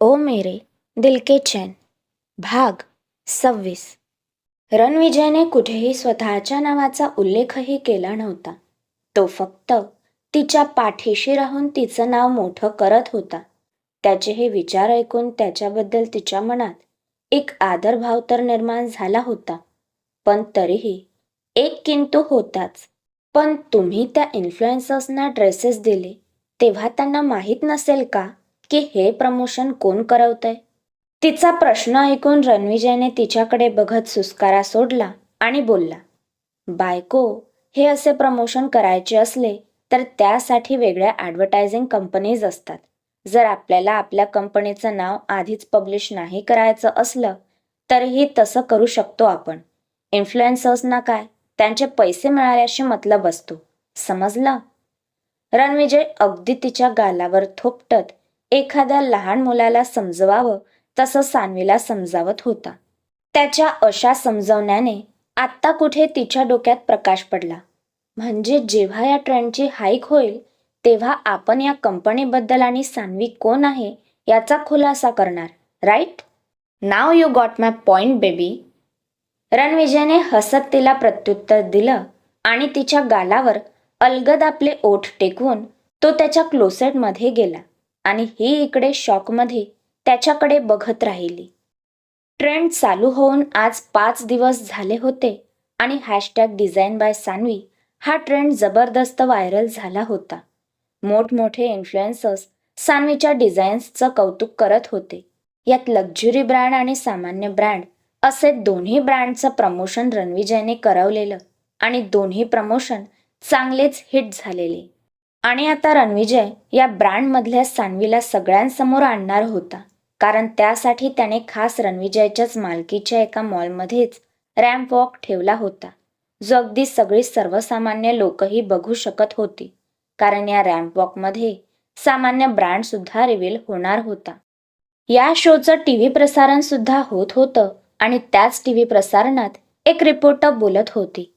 ओ मेरे दिल के चैन भाग 26. रणविजयने कुठेही स्वतःच्या नावाचा उल्लेखही केला नव्हता. तो फक्त तिच्या पाठीशी राहून तिचं नाव मोठं करत होता. त्याचे हे विचार ऐकून त्याच्याबद्दल तिच्या मनात एक आदरभाव तर निर्माण झाला होता, पण तरीही एक किंतु होताच. पण तुम्ही त्या इन्फ्लुएन्सर्सना ड्रेसेस दिले तेव्हा त्यांना माहीत नसेल का की हे प्रमोशन कोण करवतंय? तिचा प्रश्न ऐकून रणविजयने तिच्याकडे बघत सुस्कारा सोडला आणि बोलला, बायको, हे असे प्रमोशन करायचे असले तर त्यासाठी वेगळ्या ॲडव्हर्टायझिंग कंपनीज असतात. जर आपल्याला आपल्या कंपनीचं नाव आधीच पब्लिश नाही करायचं असलं तरीही तसं करू शकतो आपण. इन्फ्लुएन्सर्सना काय, त्यांचे पैसे मिळाल्याशी मतलब असतो, समजलं? रणविजय अगदी तिच्या गालावर थोपटत एखाद्या लहान मुलाला समजवावं तसं सान्वीला समजावत होता. त्याच्या अशा समजवण्याने आत्ता कुठे तिच्या डोक्यात प्रकाश पडला. म्हणजे जेव्हा या ट्रेंडची हाईक होईल तेव्हा आपण या कंपनीबद्दल आणि सान्वी कोण आहे याचा खुलासा करणार, right? Now you got my point baby. रणविजयने हसत तिला प्रत्युत्तर दिलं आणि तिच्या गालावर अलगद आपले ओठ टेकवून तो त्याच्या क्लोसेटमध्ये गेला आणि ही इकडे शॉकमध्ये त्याच्याकडे बघत राहिली. ट्रेंड चालू होऊन आज 5 दिवस झाले होते आणि हॅशटॅग डिझाईन बाय सान्वी हा ट्रेंड जबरदस्त व्हायरल झाला होता. मोठमोठे इन्फ्लुएन्सर्स सान्वीच्या डिझाईन्सचं कौतुक करत होते. यात लक्झरी ब्रँड आणि सामान्य ब्रँड असे दोन्ही ब्रँडचं प्रमोशन रणविजयने करवलेलं आणि दोन्ही प्रमोशन चांगलेच हिट झालेले. आणि आता रणविजय या ब्रँडमधल्या सान्वीला सगळ्यांसमोर आणणार होता, कारण त्यासाठी त्याने खास रणविजयच्याच मालकीच्या एका मॉलमध्येच रॅम्प वॉक ठेवला होता, जो अगदी सगळी सर्वसामान्य लोकही बघू शकत होती, कारण या रॅम्प वॉकमध्ये सामान्य ब्रँड सुद्धा रिव्हील होणार होता. या शोचं टीव्ही प्रसारण सुद्धा होत होतं आणि त्याच टीव्ही प्रसारणात एक रिपोर्टर बोलत होती.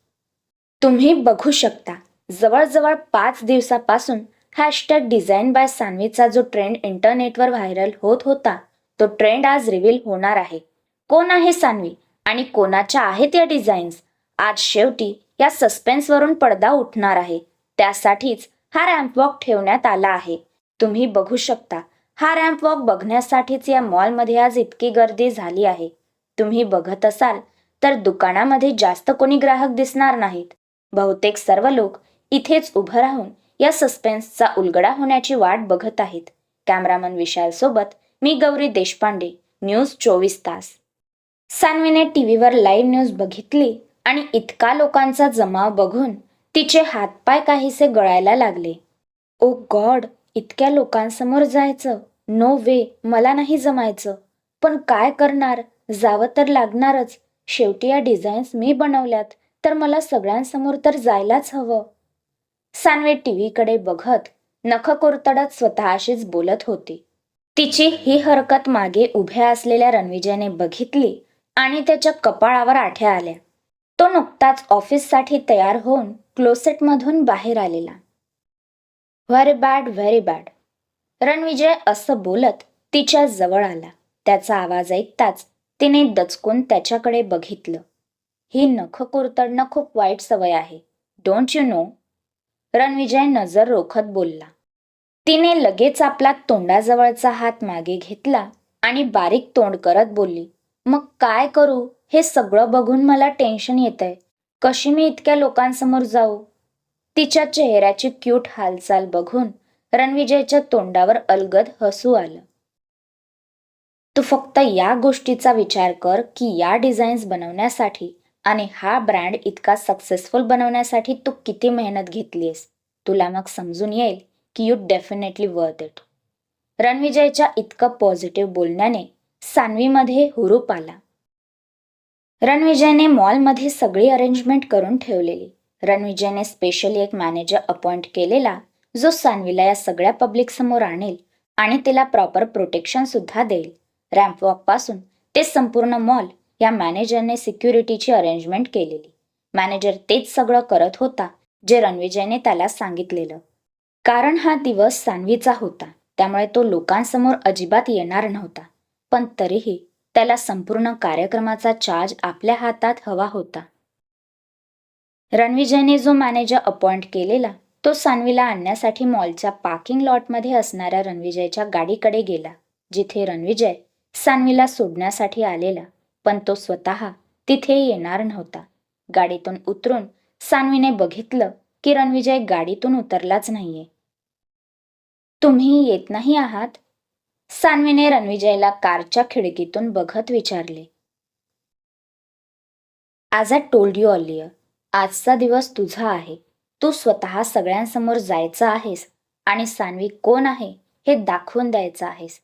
तुम्ही बघू शकता, जवळजवळ 5 दिवसापासून हॅशटॅग डिझाईन बाय सान्वीचा जो ट्रेंड इंटरनेटवर व्हायरल होत होता तो ट्रेंड आज रिव्हील होणार आहे. कोण आहे सान्वी आणि कोणाच्या आहेत या डिझाईन्स? आज शेवटी या सस्पेन्सवरून पडदा उठणार आहे. त्यासाठीच हा रॅम्प वॉक ठेवण्यात आला आहे. तुम्ही बघू शकता, हा रॅम्प वॉक बघण्यासाठीच या मॉलमध्ये आज इतकी गर्दी झाली आहे. तुम्ही बघत असाल तर दुकानामध्ये जास्त कोणी ग्राहक दिसणार नाहीत. बहुतेक सर्व लोक इथेच उभं राहून या सस्पेन्सचा उलगडा होण्याची वाट बघत आहेत. कॅमेरामन विशाल सोबत मी गौरी देशपांडे, न्यूज 24 तास. सान्वीने टीव्हीवर लाईव्ह न्यूज बघितली आणि इतका लोकांचा जमाव बघून तिचे हातपाय काहीसे गळायला लागले. ओ गॉड, इतक्या लोकांसमोर जायचं? नो वे, मला नाही जमायचं. पण काय करणार, जावं तर लागणारच. शेवटी या डिझाईन्स मी बनवल्यात तर मला सगळ्यांसमोर तर जायलाच हवं. सान्वी टीव्हीकडे बघत नख कुरतडत स्वतःशीच बोलत होती. तिची ही हरकत मागे उभ्या असलेल्या रणविजयने बघितली आणि त्याच्या कपाळावर आठ्या आल्या. तो नुकताच ऑफिससाठी तयार होऊन क्लोसेटमधून बाहेर आलेला. Very bad, very bad. Ranvijay असं बोलत तिच्या जवळ आला. त्याचा आवाज ऐकताच तिने दचकून त्याच्याकडे बघितलं. ही नख कुरतडणं खूप वाईट सवय आहे, डोंट यू नो? रणविजय नजर रोखत बोलला. तिने लगेच आपला तोंडाजवळचा हात मागे घेतला आणि बारीक तोंड करत बोलली, मग काय करू? हे सगळं बघून मला टेन्शन येतंय. कशी मी इतक्या लोकांसमोर जाऊ? तिच्या चेहऱ्याची क्यूट हालचाल बघून रणविजयच्या तोंडावर अलगद हसू आलं. तू फक्त या गोष्टीचा विचार कर की या डिझाईन्स बनवण्यासाठी आणि हा ब्रँड इतका सक्सेसफुल बनवण्यासाठी तू किती मेहनत घेतलीस. तुला मग समजून येईल की यू डेफिनेटली वर्थ इट. रणविजयच्या इतकं पॉझिटिव्ह बोलण्याने सान्वीमध्ये हुरूप आला. रणविजयने मॉलमध्ये सगळी अरेंजमेंट करून ठेवलेली. रणविजयने स्पेशली एक मॅनेजर अपॉइंट केलेला, जो सान्वीला या सगळ्या पब्लिक समोर आणेल आणि तिला प्रॉपर प्रोटेक्शन सुद्धा देईल. रॅम्प वॉक पासून ते संपूर्ण मॉल या मॅनेजरने सिक्युरिटीची अरेंजमेंट केलेली. मॅनेजर तेच सगळं करत होता जे रणविजयने त्याला सांगितलेलं, कारण हा दिवस सान्वीचा होता त्यामुळे तो लोकांसमोर अजिबात येणार नव्हता. पण तरीही त्याला संपूर्ण कार्यक्रमाचा चार्ज आपल्या हातात हवा होता. रणविजयने जो मॅनेजर अपॉइंट केलेला तो सान्वीला आणण्यासाठी मॉलच्या पार्किंग लॉटमध्ये असणाऱ्या रणविजयच्या गाडीकडे गेला, जिथे रणविजय सान्वीला सोडण्यासाठी आलेला, पण तो स्वतः तिथे येणार नव्हता. गाडीतून उतरून सान्वीने बघितलं की रणविजय गाडीतून उतरलाच नाहीये. तुम्ही येत नाही आहात? सान्वीने रणविजयला कारच्या खिडकीतून बघत विचारले. As I told you earlier, आजचा दिवस तुझा आहे. तू स्वतः सगळ्यांसमोर जायचं आहेस आणि सान्वी कोण आहे हे दाखवून द्यायचं आहेस.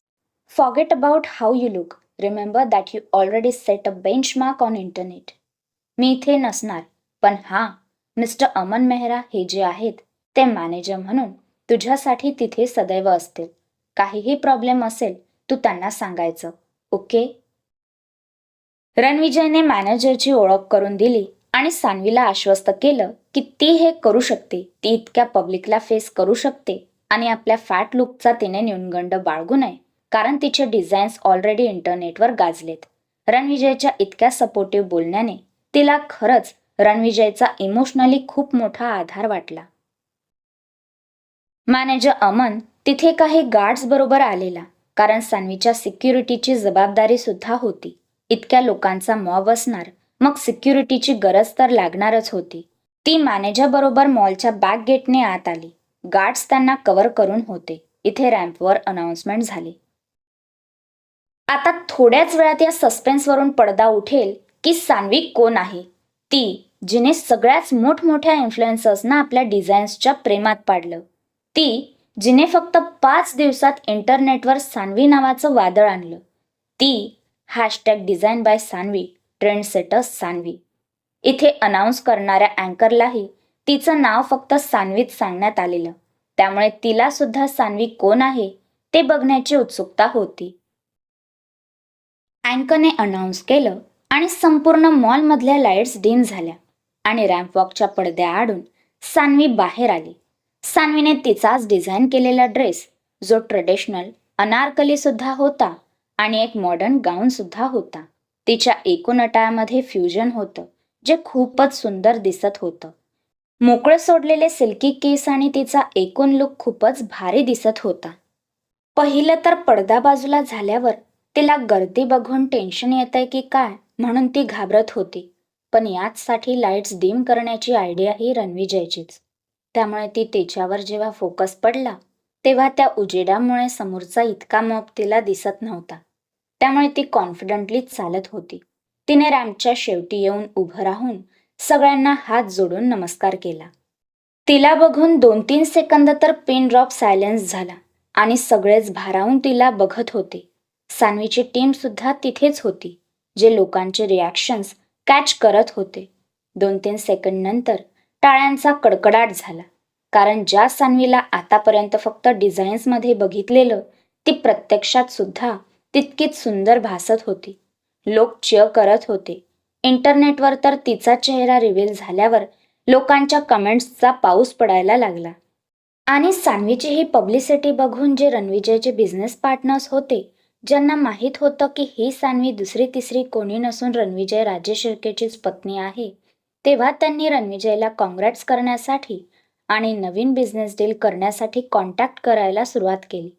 Forget about how you look. Remember that you already set a benchmark on internet. मी इथे नसणार, पण हां, मिस्टर अमन मेहरा हे जे आहेत ते मॅनेजर म्हणून तुझ्यासाठी तिथे सदैव असतील. काहीही प्रॉब्लेम असेल तू त्यांना सांगायचं, ओके? रणविजयने मॅनेजरची ओळख करून दिली आणि सान्वीला आश्वस्त केलं की ती हे करू शकते, ती इतक्या पब्लिकला फेस करू शकते आणि आपल्या फॅट लुकचा तिने न्यूनगंड बाळगू नये, कारण तिचे डिझाईन्स ऑलरेडी इंटरनेटवर गाजलेत. रणविजयच्या इतक्या सपोर्टिव्ह बोलण्याने तिला खरंच रणविजयचा इमोशनली खूप मोठा आधार वाटला. मॅनेजर अमन तिथे काही गार्ड्स बरोबर आलेला, कारण सान्वीच्या सिक्युरिटीची जबाबदारी सुद्धा होती. इतक्या लोकांचा मॉब असणार, मग सिक्युरिटीची गरज तर लागणारच होती. ती मॅनेजर बरोबर मॉलच्या बॅक गेटने आत आली. गार्ड्स त्यांना कव्हर करून होते. इथे रॅम्पवर अनाउन्समेंट झाली. आता थोड्याच वेळात या सस्पेन्सवरून पडदा उठेल की सान्वी कोण आहे. ती जिने सगळ्याच मोठमोठ्या इन्फ्लुएन्सर्सना आपल्या डिझाईन्सच्या प्रेमात पाडलं. ती जिने फक्त 5 दिवसात इंटरनेटवर सान्वी नावाचं वादळ आणलं. ती #design by Sanvi, trend setters Sanvi. इथे अनाऊन्स करणाऱ्या अँकरलाही तिचं नाव फक्त सान्वीत सांगण्यात आलेलं, त्यामुळे तिला सुद्धा सान्वी कोण आहे ते बघण्याची उत्सुकता होती. अँकरने अनाऊन्स केलं आणि संपूर्ण मॉलमधल्या लाईट्स डिम झाल्या आणि रॅम्पवॉकच्या पडद्याआडून सान्वी बाहेर आली. सान्वीने तिचाच डिझाईन केलेला ड्रेस, जो ट्रेडिशनल अनारकली सुद्धा होता आणि एक मॉडर्न गाऊन सुद्धा होता, तिच्या एकूण अटायामध्ये फ्युजन होतं, जे खूपच सुंदर दिसत होतं. मोकळे सोडलेले सिल्की केस आणि तिचा एकूण लुक खूपच भारी दिसत होता. पहिलं तर पडदा बाजूला झाल्यावर तिला गर्दी बघून टेन्शन येतंय की काय म्हणून ती घाबरत होती, पण याचसाठी लाईट्स डिम करण्याची आयडिया ही रणविजयचीच. त्यामुळे ती तिच्यावर जेव्हा फोकस पडला तेव्हा त्या उजेडामुळे समोरचा इतका मॉब तिला दिसत नव्हता. त्यामुळे ती कॉन्फिडंटली चालत होती. तिने रॅम्पच्या शेवटी येऊन उभं राहून सगळ्यांना हात जोडून नमस्कार केला. तिला बघून 2-3 सेकंद तर पिन ड्रॉप सायलेन्स झाला आणि सगळेच भारावून तिला बघत होते. सान्वीची टीम सुद्धा तिथेच होती, जे लोकांचे रिॲक्शन्स कॅच करत होते. 2-3 सेकंड नंतर टाळ्यांचा कडकडाट झाला, कारण ज्या सान्वीला आतापर्यंत फक्त डिझाईन्समध्ये बघितलेलं ती प्रत्यक्षात सुद्धा तितकीच सुंदर भासत होती. लोक चिअर करत होते. इंटरनेटवर तर तिचा चेहरा रिव्हील झाल्यावर लोकांच्या कमेंट्सचा पाऊस पडायला लागला. आणि सान्वीची ही पब्लिसिटी बघून जे रणविजयचे बिझनेस पार्टनर्स होते, ज्यांना माहीत होतं की ही सान्वी दुसरी तिसरी कोणी नसून रणविजय राजे शिर्केचीच पत्नी आहे, तेव्हा त्यांनी रणविजयला कॉंग्रॅट्स करण्यासाठी आणि नवीन बिझनेस डील करण्यासाठी कॉन्टॅक्ट करायला सुरुवात केली.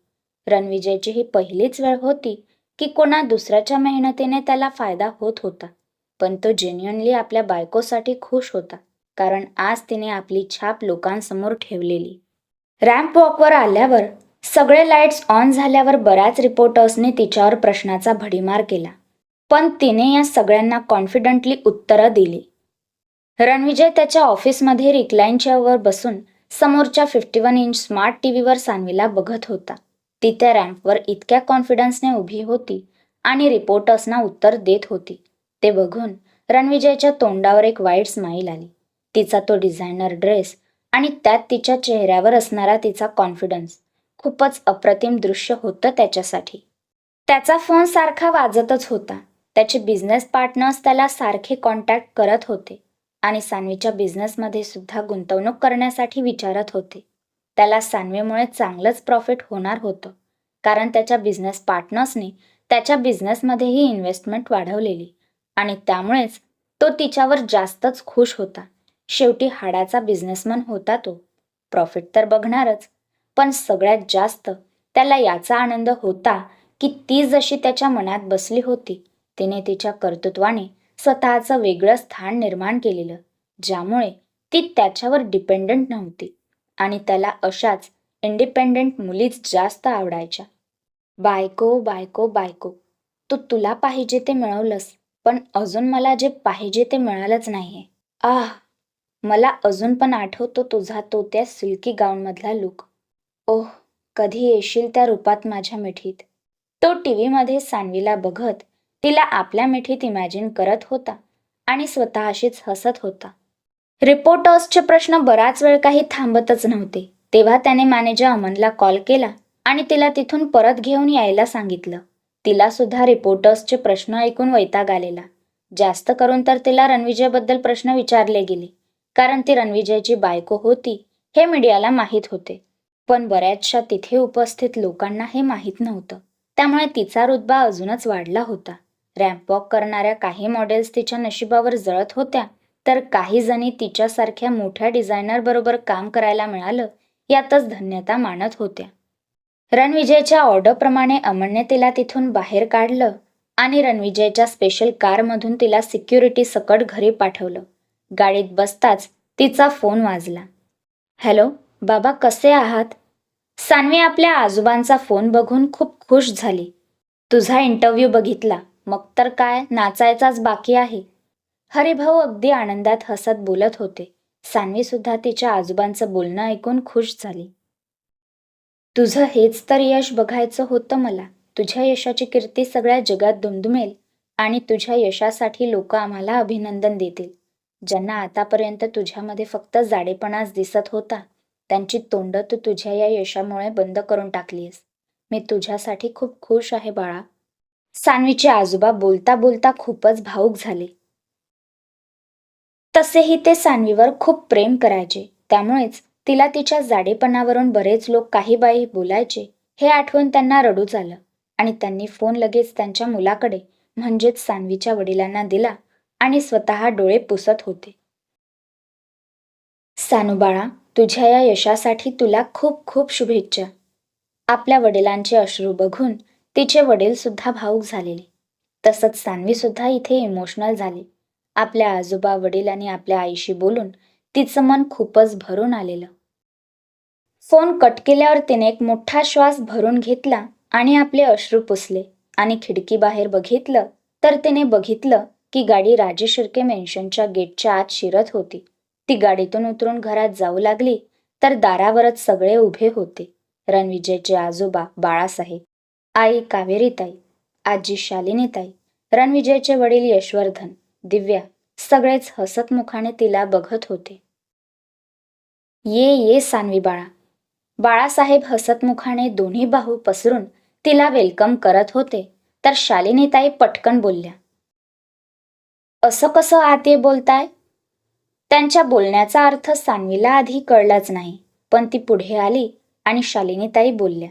रणविजयची ही पहिलीच वेळ होती की कोणा दुसऱ्याच्या मेहनतीने त्याला फायदा होत होता, पण तो जेन्युइनली आपल्या बायकोसाठी खुश होता, कारण आज तिने आपली छाप लोकांसमोर ठेवलेली. रॅम्प वॉकवर आल्यावर सगळे लाईट्स ऑन झाल्यावर बऱ्याच रिपोर्टर्सने तिच्यावर प्रश्नाचा भडीमार केला, पण तिने या सगळ्यांना कॉन्फिडंटली उत्तरं दिली. रणविजय त्याच्या ऑफिसमध्ये रिक्लाइन चेअरवर बसून समोरच्या 51 इंच स्मार्ट टीव्हीवर सान्वीला बघत होता. ती त्या रॅम्पवर इतक्या कॉन्फिडन्सने उभी होती आणि रिपोर्टर्सना उत्तर देत होती. ते बघून रणविजयच्या तोंडावर एक वाईट स्माईल आली. तिचा तो डिझायनर ड्रेस आणि त्यात तिच्या चेहऱ्यावर असणारा तिचा कॉन्फिडन्स खूपच अप्रतिम दृश्य होतं त्याच्यासाठी. त्याचा फोन सारखा वाजतच होता. त्याचे बिझनेस पार्टनर्स त्याला सारखे कॉन्टॅक्ट करत होते आणि सान्वीच्या बिझनेसमध्ये सुद्धा गुंतवणूक करण्यासाठी विचारत होते. त्याला सान्वीमुळे चांगलंच प्रॉफिट होणार होतं, कारण त्याच्या बिझनेस पार्टनर्सने त्याच्या बिझनेसमध्येही इन्व्हेस्टमेंट वाढवलेली आणि त्यामुळेच तो तिच्यावर जास्तच खुश होता. शेवटी हाडाचा बिझनेसमन होता तो. प्रॉफिट तर बघणारच, पण सगळ्यात जास्त त्याला याचा आनंद होता की ती जशी त्याच्या मनात बसली होती, तिने तिच्या कर्तृत्वाने स्वतःचं वेगळं स्थान निर्माण केलेलं, ज्यामुळे ती त्याच्यावर डिपेंडंट नव्हती आणि त्याला अशाच इंडिपेंडंट मुलीच जास्त आवडायच्या. बायको बायको बायको, तुला पाहिजे ते मिळवलंस, पण अजून मला जे पाहिजे ते मिळालंच नाहीये. आह, मला अजून पण आठवतो तुझा तो त्या सिल्की गाऊनमधला लुक. ओह, कधी येशील त्या रूपात माझ्या मिठीत. तो टीव्हीमध्ये सान्वीला बघत तिला आपल्या मिठीत इमॅजिन करत होता आणि स्वतःशीच हसत होता. रिपोर्टर्सचे प्रश्न बराच वेळ काही थांबतच नव्हते. तेव्हा त्याने मॅनेजर अमनला कॉल केला आणि तिला तिथून परत घेऊन यायला सांगितलं. तिला सुद्धा रिपोर्टर्सचे प्रश्न ऐकून वैताग आलेला. जास्त करून तर तिला रणविजयबद्दल प्रश्न विचारले गेले, कारण ती रणविजयची बायको होती हे मीडियाला माहीत होते. पण बऱ्याचशा तिथे उपस्थित लोकांना हे माहीत नव्हतं. त्यामुळे तिचा रुतबा अजूनच वाढला होता. रॅम्पवॉक करणाऱ्या काही मॉडेल्स तिच्या नशिबावर जळत होत्या, तर काही जणी तिच्यासारख्या मोठ्या डिझायनर बरोबर काम करायला मिळालं यातच धन्यता मानत होत्या. रणविजयच्या ऑर्डरप्रमाणे अमनने तिला तिथून बाहेर काढलं आणि रणविजयच्या स्पेशल कारमधून तिला सिक्युरिटी सकट घरी पाठवलं. गाडीत बसताच तिचा फोन वाजला. हॅलो बाबा, कसे आहात? सान्वी आपल्या आजोबांचा फोन बघून खूप खुश झाली. तुझा इंटरव्ह्यू बघितला, मग तर काय नाचायचाच बाकी आहे. हरिभाऊ अगदी आनंदात हसत बोलत होते. सान्वी सुद्धा तिच्या आजोबांचं बोलणं ऐकून खुश झाली. तुझं हेच तर यश बघायचं होतं मला. तुझ्या यशाची कीर्ती सगळ्या जगात दुमदुमेल आणि तुझ्या यशासाठी लोक आम्हाला अभिनंदन देतील. ज्यांना आतापर्यंत तुझ्यामध्ये फक्त जाडेपणाच दिसत होता, त्यांची तोंडं तू तुझ्या या यशामुळे बंद करून टाकलीस. मी तुझ्यासाठी खूप खुश आहे बाळा. सान्वीचे आजोबा बोलता बोलता खूपच भावूक झाले. तसेही ते सान्वीवर खूप प्रेम करायचे, त्यामुळेच तिला तिच्या जाडेपणावरून बरेच लोक काही बाई बोलायचे हे आठवून त्यांना रडूच आलं आणि त्यांनी फोन लगेच त्यांच्या मुलाकडे म्हणजेच सान्वीच्या वडिलांना दिला आणि स्वतः डोळे पुसत होते. सानू बाळा, तुझ्या या यशासाठी तुला खूप खूप शुभेच्छा. आपल्या वडिलांचे अश्रू बघून तिचे वडील सुद्धा भावूक झालेले. तसंच सान्वी सुद्धा इथे इमोशनल झाली. आपल्या आजोबा वडिलांनी आपल्या आईशी बोलून तिचं मन खूपच भरून आलेलं. फोन कट केल्यावर तिने एक मोठा श्वास भरून घेतला आणि आपले अश्रू पुसले आणि खिडकी बाहेर बघितलं तर तिने बघितलं की गाडी राजे शिर्के मेन्शनच्या गेटच्या आत शिरत होती. ती गाडीतून उतरून घरात जाऊ लागली तर दारावरच सगळे उभे होते. रणविजयचे आजोबा बाळासाहेब, आई कावेरीताई, आजी शालिनीताई, रणविजयचे वडील यशवर्धन, दिव्या, सगळेच हसत मुखाने तिला बघत होते. ये ये सान्वी बाळा. बाळासाहेब हसत मुखाने दोन्ही बाहू पसरून तिला वेलकम करत होते, तर शालिनीताई पटकन बोलल्या. असं कसं आत ये बोलताय? त्यांच्या बोलण्याचा अर्थ सान्वीला आधी कळलाच नाही, पण ती पुढे आली आणि शालिनीताई बोलल्या.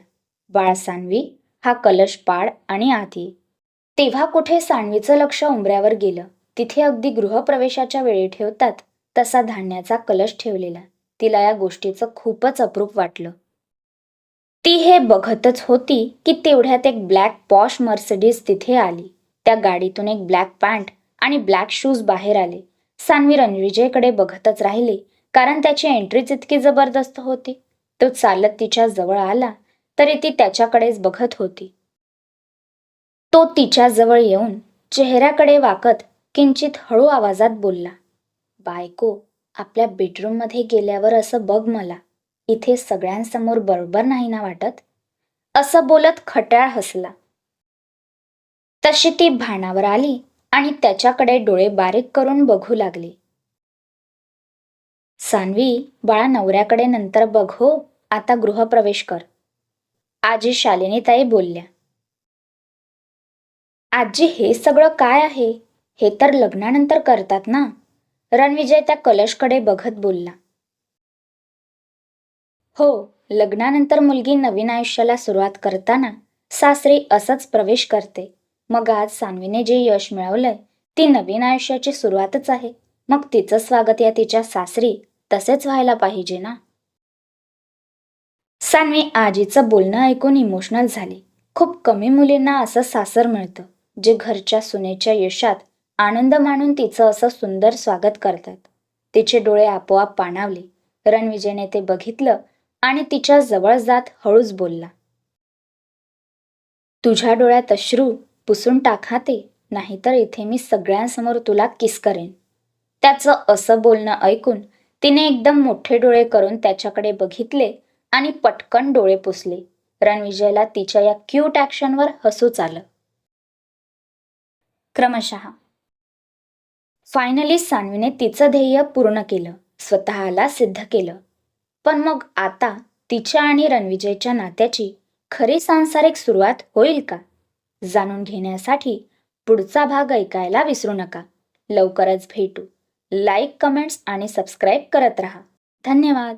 बाळ सान्वी, हा कलश पाड आणि आत ये. तेव्हा कुठे सान्वीचं लक्ष उंबऱ्यावर गेलं. तिथे अगदी गृहप्रवेशाच्या वेळी ठेवतात तसा धान्याचा कलश ठेवलेला. तिला या गोष्टीचं खूपच अप्रूप वाटलं. ती हे बघतच होती की तेवढ्यात एक ब्लॅक पॉश मर्सिडीज तिथे आली. त्या गाडीतून एक ब्लॅक पॅन्ट आणि ब्लॅक शूज बाहेर आले. सान्वी रणविजयकडे बघतच राहिली, कारण त्याची एंट्रीच इतकी जबरदस्त होती. तो चालत तिच्या जवळ आला तरी ती त्याच्याकडेच बघत होती. तो तिच्या जवळ येऊन चेहऱ्याकडे वाकत किंचित हळू आवाजात बोलला. बायको, आपल्या बेडरूममध्ये गेल्यावर असं बघ मला. इथे सगळ्यांसमोर बरोबर नाही ना वाटत? असं बोलत खट्याळ हसला. तशी ती भानावर आली आणि त्याच्याकडे डोळे बारीक करून बघू लागली. सान्वी बाळा, नवऱ्याकडे नंतर बघ हो, आता गृहप्रवेश कर. आजी शालिनीताई बोलल्या. आजी, हे सगळं काय आहे? हे तर लग्नानंतर करतात ना? रणविजय त्या कलशकडे बघत बोलला. हो, लग्नानंतर मुलगी नवीन आयुष्याला सुरुवात करताना सासरी असंच प्रवेश करते. मग आज सान्वीने जे यश मिळवलंय ती नवीन आयुष्याची सुरुवातच आहे. मग तिचं स्वागत या तिच्या सासरी तसेच व्हायला पाहिजे ना. सान्वी आजीचं बोलणं ऐकून इमोशनल झाली. खूप कमी मुलींना असं सासर मिळतं जे घरच्या सुनेच्या यशात आनंद मानून तिचं असं सुंदर स्वागत करतात. तिचे डोळे आपोआप पाणावले. रणविजयने ते बघितलं आणि तिच्या जवळ जात हळूच बोलला, तुझ्या डोळ्यात अश्रू पुसून टाक ते, नाहीतर इथे मी सगळ्यांसमोर तुला किस करेन. त्याचं असं बोलणं ऐकून तिने एकदम मोठे डोळे करून त्याच्याकडे बघितले आणि पटकन डोळे पुसले. रणविजयला तिच्या या क्यूट ॲक्शनवर हसूच आलं. क्रमशः फायनली सान्वीने तिचं ध्येय पूर्ण केलं, स्वतःला सिद्ध केलं. पण मग आता तिच्या आणि रणविजयच्या नात्याची खरी सांसारिक सुरुवात होईल का? जाणून घेण्यासाठी पुढचा भाग ऐकायला विसरू नका. लवकरच भेटू. लाईक, कमेंट्स आणि सबस्क्राईब करत राहा. धन्यवाद.